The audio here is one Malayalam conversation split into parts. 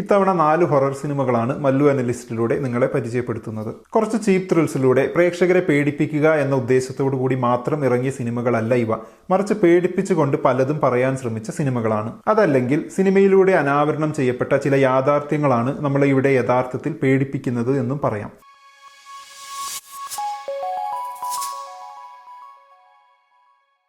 ഇത്തവണ 4 ഹൊറർ സിനിമകളാണ് മല്ലു അനലിസ്റ്റിലൂടെ നിങ്ങളെ പരിചയപ്പെടുത്തുന്നത്. കുറച്ച് ചീപ്പ് ത്രിൽസിലൂടെ പ്രേക്ഷകരെ പേടിപ്പിക്കുക എന്ന ഉദ്ദേശത്തോടു കൂടി മാത്രം ഇറങ്ങിയ സിനിമകളല്ല ഇവ, മറിച്ച് പേടിപ്പിച്ചുകൊണ്ട് പലതും പറയാൻ ശ്രമിച്ച സിനിമകളാണ്. അതല്ലെങ്കിൽ സിനിമയിലൂടെ അനാവരണം ചെയ്യപ്പെട്ട ചില യാഥാർത്ഥ്യങ്ങളാണ് നമ്മളെ ഇവിടെ യഥാർത്ഥത്തിൽ പേടിപ്പിക്കുന്നത് എന്നും പറയാം.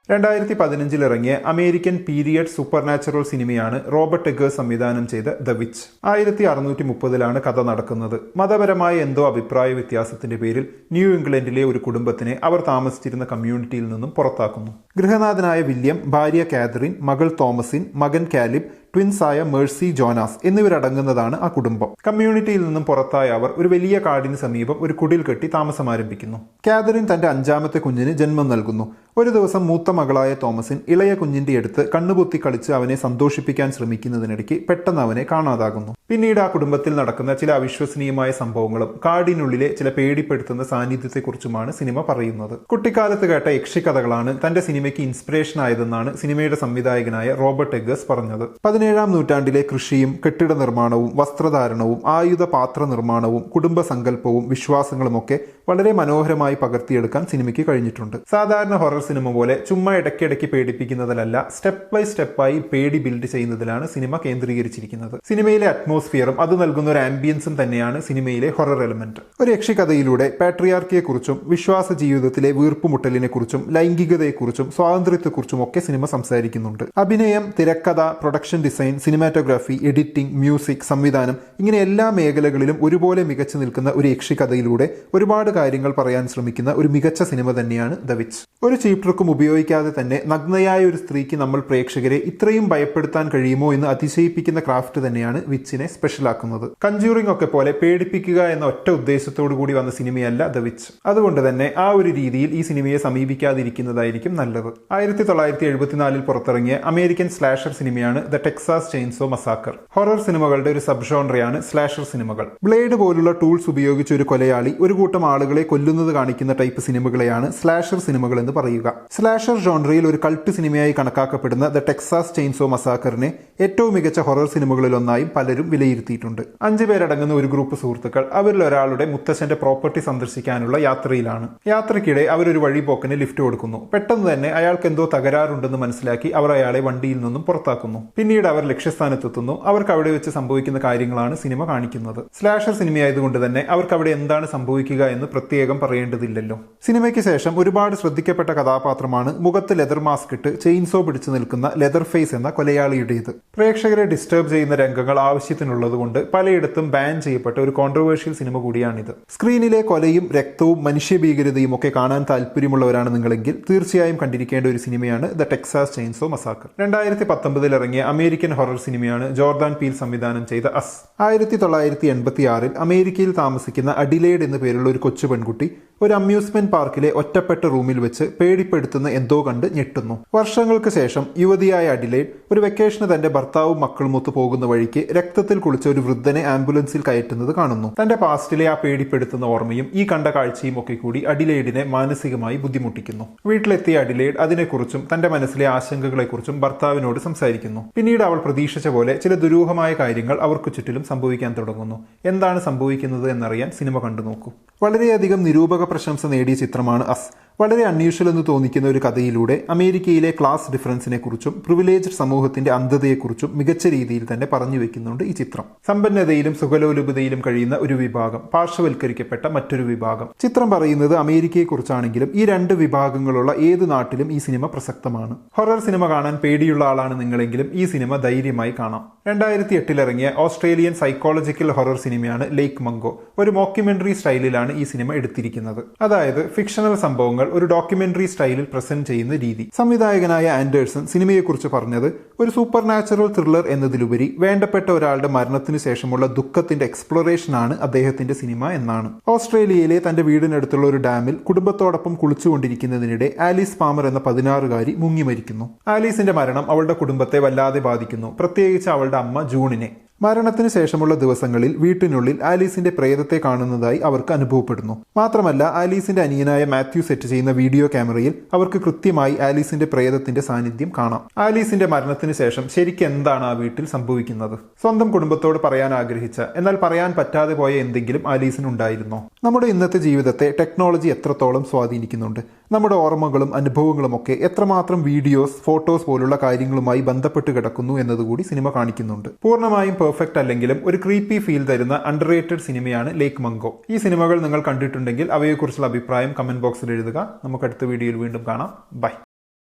2015 ഇറങ്ങിയ അമേരിക്കൻ പീരിയഡ് സൂപ്പർ നാച്ചുറൽ സിനിമയാണ് റോബർട്ട് എഗേഴ്സ് സംവിധാനം ചെയ്ത ദ വിച്ച്. 1630 കഥ നടക്കുന്നത്. മതപരമായ എന്തോ അഭിപ്രായ വ്യത്യാസത്തിന്റെ പേരിൽ ന്യൂ ഇംഗ്ലണ്ടിലെ ഒരു കുടുംബത്തിനെ അവർ താമസിച്ചിരുന്ന കമ്മ്യൂണിറ്റിയിൽ നിന്നും പുറത്താക്കുന്നു. ഗൃഹനാഥനായ വില്യം, ഭാര്യ കാതറിൻ, മകൾ തോമസിൻ, മകൻ കാലിബ്, ട്വിൻസായ മേഴ്സി, ജോനാസ് എന്നിവരടങ്ങുന്നതാണ് ആ കുടുംബം. കമ്മ്യൂണിറ്റിയിൽ നിന്നും പുറത്തായ അവർ ഒരു വലിയ കാടിന് സമീപം ഒരു കുടിൽ കെട്ടി താമസം ആരംഭിക്കുന്നു. കാതറിൻ തന്റെ 5ാമത്തെ കുഞ്ഞിന് ജന്മം നൽകുന്നു. ഒരു ദിവസം മൂത്ത മകളായ തോമസിൻ ഇളയ കുഞ്ഞിന്റെ അടുത്ത് കണ്ണുപൊത്തി കളിച്ച് അവനെ സന്തോഷിപ്പിക്കാൻ ശ്രമിക്കുന്നതിനിടയ്ക്ക് പെട്ടെന്ന് അവനെ കാണാതാകുന്നു. പിന്നീട് ആ കുടുംബത്തിൽ നടക്കുന്ന ചില അവിശ്വസനീയമായ സംഭവങ്ങളും കാടിനുള്ളിലെ ചില പേടിപ്പെടുത്തുന്ന സാന്നിധ്യത്തെക്കുറിച്ചുമാണ് സിനിമ പറയുന്നത്. കുട്ടിക്കാലത്ത് കേട്ട യക്ഷിക്കഥകളാണ് തന്റെ സിനിമയ്ക്ക് ഇൻസ്പിറേഷൻ ആയതെന്നാണ് സിനിമയുടെ സംവിധായകനായ റോബർട്ട് എഗേഴ്സ് പറഞ്ഞത്. 17ാം നൂറ്റാണ്ടിലെ കൃഷിയും കെട്ടിട നിർമ്മാണവും വസ്ത്രധാരണവും ആയുധ പാത്ര നിർമ്മാണവും കുടുംബസങ്കല്പവും വിശ്വാസങ്ങളുമൊക്കെ വളരെ മനോഹരമായി പകർത്തിയെടുക്കാൻ സിനിമയ്ക്ക് കഴിഞ്ഞിട്ടുണ്ട്. സാധാരണ ഹൊറർ സിനിമ പോലെ ചുമ്മാ ഇടയ്ക്കിടയ്ക്ക് പേടിപ്പിക്കുന്നതിലല്ല, സ്റ്റെപ്പ് ബൈ സ്റ്റെപ്പായി പേടി ബിൽഡ് ചെയ്യുന്നതിലാണ് സിനിമ കേന്ദ്രീകരിച്ചിരിക്കുന്നത്. സിനിമയിലെ അറ്റ്മോസ്ഫിയറും അത് നൽകുന്ന ഒരു ആംബിയൻസും തന്നെയാണ് സിനിമയിലെ ഹൊറർ എലമെന്റ്. ഒരു യക്ഷിക്കഥയിലൂടെ പാട്രിയാർക്കിയെക്കുറിച്ചും വിശ്വാസ ജീവിതത്തിലെ വീർപ്പുമുട്ടലിനെക്കുറിച്ചും ലൈംഗികതയെക്കുറിച്ചും സ്വാതന്ത്ര്യത്തെക്കുറിച്ചും ഒക്കെ സിനിമ സംസാരിക്കുന്നുണ്ട്. അഭിനയം, തിരക്കഥ, production design, cinematography, editing, music, സംവിധാനം ഇങ്ങനെ എല്ലാ മേഖലകളിലും ഒരുപോലെ മികച്ചു നിൽക്കുന്ന ഒരു യക്ഷിക്കഥയിലൂടെ ഒരുപാട് കാര്യങ്ങൾ പറയാൻ ശ്രമിക്കുന്ന ഒരു മികച്ച സിനിമ തന്നെയാണ് ദ വിച്ച്. ഒരു ചീപ്പ് ട്രിക്കും ഉപയോഗിക്കാതെ തന്നെ നഗ്നയായ ഒരു സ്ത്രീക്ക് നമ്മൾ പ്രേക്ഷകരെ ഇത്രയും ഭയപ്പെടുത്താൻ കഴിയുമോ എന്ന് അതിശയിപ്പിക്കുന്ന ക്രാഫ്റ്റ് തന്നെയാണ് വിച്ചിനെ സ്പെഷ്യലാക്കുന്നത്. കൺജ്യൂറിംഗ് ഒക്കെ പോലെ പേടിപ്പിക്കുക എന്ന ഒറ്റ ഉദ്ദേശത്തോടു കൂടി വന്ന സിനിമയല്ല ദ വിച്ച്. അതുകൊണ്ട് തന്നെ ആ ഒരു രീതിയിൽ ഈ സിനിമയെ സമീപിക്കാതിരിക്കുന്നതായിരിക്കും നല്ലത്. 1974 പുറത്തിറങ്ങിയ അമേരിക്കൻ സ്ലാഷർ സിനിമയാണ് the Texas chainsaw massacre. Horror സിനിമകളുടെ ഒരു സബ് ജോൺറയാണ് സ്ലാഷർ സിനിമകൾ. ബ്ലേഡ് പോലുള്ള ടൂൾസ് ഉപയോഗിച്ച് ഒരു കൊലയാളി ഒരു കൂട്ടം ആളുകളെ കൊല്ലുന്നത് കാണിക്കുന്ന ടൈപ്പ് സിനിമകളെയാണ് സ്ലാഷർ സിനിമകൾ എന്ന് പറയുക. സ്ലാഷർ ജോൺറയിൽ ഒരു കൾട്ട് സിനിമയായി കണക്കാക്കപ്പെടുന്ന ദ ടെക്സാസ് ചെയിൻസോ മസാക്കറിനെ ഏറ്റവും മികച്ച ഹൊറർ സിനിമകളിലൊന്നായും പലരും വിലയിരുത്തിയിട്ടുണ്ട്. 5 പേരടങ്ങുന്ന ഒരു ഗ്രൂപ്പ് സുഹൃത്തുക്കൾ അവരിൽ ഒരാളുടെ മുത്തശ്ശന്റെ പ്രോപ്പർട്ടി സന്ദർശിക്കാനുള്ള യാത്രയിലാണ്. യാത്രയ്ക്കിടെ അവരൊരു വഴിപോക്കന് ലിഫ്റ്റ് കൊടുക്കുന്നു. പെട്ടെന്ന് തന്നെ അയാൾക്ക് എന്തോ തകരാറുണ്ടെന്ന് മനസ്സിലാക്കി അവർ അയാളെ വണ്ടിയിൽ നിന്നും പുറത്താക്കുന്നു. പിന്നീട് അവർ ലക്ഷ്യസ്ഥാനത്തെത്തുന്നു. അവർക്ക് അവിടെ വെച്ച് സംഭവിക്കുന്ന കാര്യങ്ങളാണ് സിനിമ കാണിക്കുന്നത്. സ്ലാഷർ സിനിമയായതുകൊണ്ട് തന്നെ അവർക്ക് അവിടെ എന്താണ് സംഭവിക്കുക എന്ന് പ്രത്യേകം പറയേണ്ടതില്ലല്ലോ. സിനിമയ്ക്ക് ശേഷം ഒരുപാട് ശ്രദ്ധിക്കപ്പെട്ട കഥാപാത്രമാണ് മുഖത്ത് ലെതർ മാസ്ക് ഇട്ട് ചെയിൻസോ പിടിച്ചു നിൽക്കുന്ന ലെതർ ഫേസ് എന്ന കൊലയാളിയുടേത്. പ്രേക്ഷകരെ ഡിസ്റ്റർബ് ചെയ്യുന്ന രംഗങ്ങൾ ആവശ്യത്തിനുള്ളതുകൊണ്ട് പലയിടത്തും ബാൻ ചെയ്യപ്പെട്ട ഒരു കോൺട്രവേഴ്ഷ്യൽ സിനിമ കൂടിയാണിത്. സ്ക്രീനിലെ കൊലയും രക്തവും മനുഷ്യഭീകരതയും ഒക്കെ കാണാൻ താല്പര്യമുള്ളവരാണ് നിങ്ങളെങ്കിൽ തീർച്ചയായും കണ്ടിരിക്കേണ്ട ഒരു സിനിമയാണ് ദ ടെക്സാസ് ചെയിൻസോ മസാക്കർ. 2019 ഇറങ്ങിയ അമേരിക്കൻ ഹൊറർ സിനിമയാണ് ജോർദാൻ പീൽ സംവിധാനം ചെയ്ത അസ്. 1986 അമേരിക്കയിൽ താമസിക്കുന്ന അഡിലേഡ് എന്നു പേരുള്ള ഒരു കൊച്ചു പെൺകുട്ടി ഒരു അമ്യൂസ്മെന്റ് പാർക്കിലെ ഒറ്റപ്പെട്ട റൂമിൽ വെച്ച് പേടിപ്പെടുത്തുന്ന എന്തോ കണ്ട് ഞെട്ടുന്നു. വർഷങ്ങൾക്ക് ശേഷം യുവതിയായ അഡിലേഡ് ഒരു വെക്കേഷന് തന്റെ ഭർത്താവും മക്കളുമൊത്ത് പോകുന്ന വഴിക്ക് രക്തത്തിൽ കുളിച്ച ഒരു വൃദ്ധനെ ആംബുലൻസിൽ കയറ്റുന്നത് കാണുന്നു. തന്റെ പാസ്റ്റിലെ ആ പേടിപ്പെടുത്തുന്ന ഓർമ്മയും ഈ കണ്ട കാഴ്ചയും ഒക്കെ കൂടി അഡിലേഡിനെ മാനസികമായി ബുദ്ധിമുട്ടിക്കുന്നു. വീട്ടിലെത്തിയ അഡിലേഡ് അതിനെക്കുറിച്ചും തന്റെ മനസ്സിലെ ആശങ്കകളെക്കുറിച്ചും ഭർത്താവിനോട് സംസാരിക്കുന്നു. പിന്നീട് അവൾ പ്രതീക്ഷിച്ച പോലെ ചില ദുരൂഹമായ കാര്യങ്ങൾ അവർക്ക് ചുറ്റിലും സംഭവിക്കാൻ തുടങ്ങുന്നു. എന്താണ് സംഭവിക്കുന്നത് എന്നറിയാൻ സിനിമ കണ്ടു നോക്കൂ. വളരെയധികം നിരൂപക പ്രശംസ നേടിയ ചിത്രമാണ് അസ്. വളരെ അൺയൂഷ്വൽ എന്ന് തോന്നിക്കുന്ന ഒരു കഥയിലൂടെ അമേരിക്കയിലെ ക്ലാസ് ഡിഫറൻസിനെ കുറിച്ചും പ്രിവിലേജ്ഡ് സമൂഹത്തിന്റെ അന്ധതയെക്കുറിച്ചും മികച്ച രീതിയിൽ തന്നെ പറഞ്ഞു വെക്കുന്നുണ്ട് ഈ ചിത്രം. സമ്പന്നതയിലും സുഖലോലുപതയിലും കഴിയുന്ന ഒരു വിഭാഗം, പാർശ്വവൽക്കരിക്കപ്പെട്ട മറ്റൊരു വിഭാഗം. ചിത്രം പറയുന്നത് അമേരിക്കയെക്കുറിച്ചാണെങ്കിലും ഈ 2 വിഭാഗങ്ങളുള്ള ഏത് നാട്ടിലും ഈ സിനിമ പ്രസക്തമാണ്. ഹൊറർ സിനിമ കാണാൻ പേടിയുള്ള ആളാണ് നിങ്ങളെങ്കിലും ഈ സിനിമ ധൈര്യമായി കാണാം. 2008 ഇറങ്ങിയ ഓസ്ട്രേലിയൻ സൈക്കോളജിക്കൽ ഹൊറർ സിനിമയാണ് ലേക്ക് മംഗോ. ഒരു മോക്യുമെന്ററി സ്റ്റൈലിലാണ് ഈ സിനിമ എടുത്തിരിക്കുന്നത്. അതായത് ഫിക്ഷണൽ സംഭവങ്ങൾ ഒരു ഡോക്യുമെന്ററി സ്റ്റൈലിൽ പ്രസന്റ് ചെയ്യുന്ന രീതി. സംവിധായകനായ ആൻഡേഴ്സൺ സിനിമയെക്കുറിച്ച് പറഞ്ഞത് ഒരു സൂപ്പർ നാച്ചുറൽ ത്രില്ലർ എന്നതിലുപരി വേണ്ടപ്പെട്ട ഒരാളുടെ മരണത്തിന് ശേഷമുള്ള ദുഃഖത്തിന്റെ എക്സ്പ്ലോറേഷൻ ആണ് അദ്ദേഹത്തിന്റെ സിനിമ എന്നാണ്. ഓസ്ട്രേലിയയിലെ തന്റെ വീടിനടുത്തുള്ള ഒരു ഡാമിൽ കുടുംബത്തോടൊപ്പം കുളിച്ചുകൊണ്ടിരിക്കുന്നതിനിടെ ആലീസ് പാമർ എന്ന 16-കാരി മുങ്ങി മരിക്കുന്നു. ആലീസിന്റെ മരണം അവളുടെ കുടുംബത്തെ വല്ലാതെ ബാധിക്കുന്നു, പ്രത്യേകിച്ച് അവളുടെ അമ്മ ജൂണിനെ. മരണത്തിന് ശേഷമുള്ള ദിവസങ്ങളിൽ വീട്ടിനുള്ളിൽ ആലീസിന്റെ പ്രേതത്തെ കാണുന്നതായി അവർക്ക് അനുഭവപ്പെടുന്നു. മാത്രമല്ല ആലീസിന്റെ അനിയനായ മാത്യു സെറ്റ് ചെയ്യുന്ന വീഡിയോ ക്യാമറയിൽ അവർക്ക് കൃത്യമായി ആലീസിന്റെ പ്രേതത്തിന്റെ സാന്നിധ്യം കാണാം. ആലീസിന്റെ മരണത്തിന് ശേഷം ശരിക്കും എന്താണ് ആ വീട്ടിൽ സംഭവിക്കുന്നത്? സ്വന്തം കുടുംബത്തോട് പറയാൻ ആഗ്രഹിച്ച എന്നാൽ പറയാൻ പറ്റാതെ പോയ എന്തെങ്കിലും ആലീസിനുണ്ടായിരുന്നോ? നമ്മുടെ ഇന്നത്തെ ജീവിതത്തെ ടെക്നോളജി എത്രത്തോളം സ്വാധീനിക്കുന്നുണ്ട്? നമ്മുടെ ഓർമ്മകളും അനുഭവങ്ങളും ഒക്കെ എത്രമാത്രം വീഡിയോസ്, ഫോട്ടോസ് പോലുള്ള കാര്യങ്ങളുമായി ബന്ധപ്പെട്ട് കിടക്കുന്നു എന്നതുകൂടി സിനിമ കാണിക്കുന്നുണ്ട്. പൂർണ്ണമായും പെർഫെക്റ്റ് അല്ലെങ്കിലും ഒരു ക്രീപ്പി ഫീൽ തരുന്ന അണ്ടർറേറ്റഡ് സിനിമയാണ് ലേക്ക് മങ്കോ. ഈ സിനിമകൾ നിങ്ങൾ കണ്ടിട്ടുണ്ടെങ്കിൽ അവയെക്കുറിച്ചുള്ള അഭിപ്രായം കമന്റ് ബോക്സിൽ എഴുതുക. നമുക്ക് അടുത്ത വീഡിയോയിൽ വീണ്ടും കാണാം. ബൈ.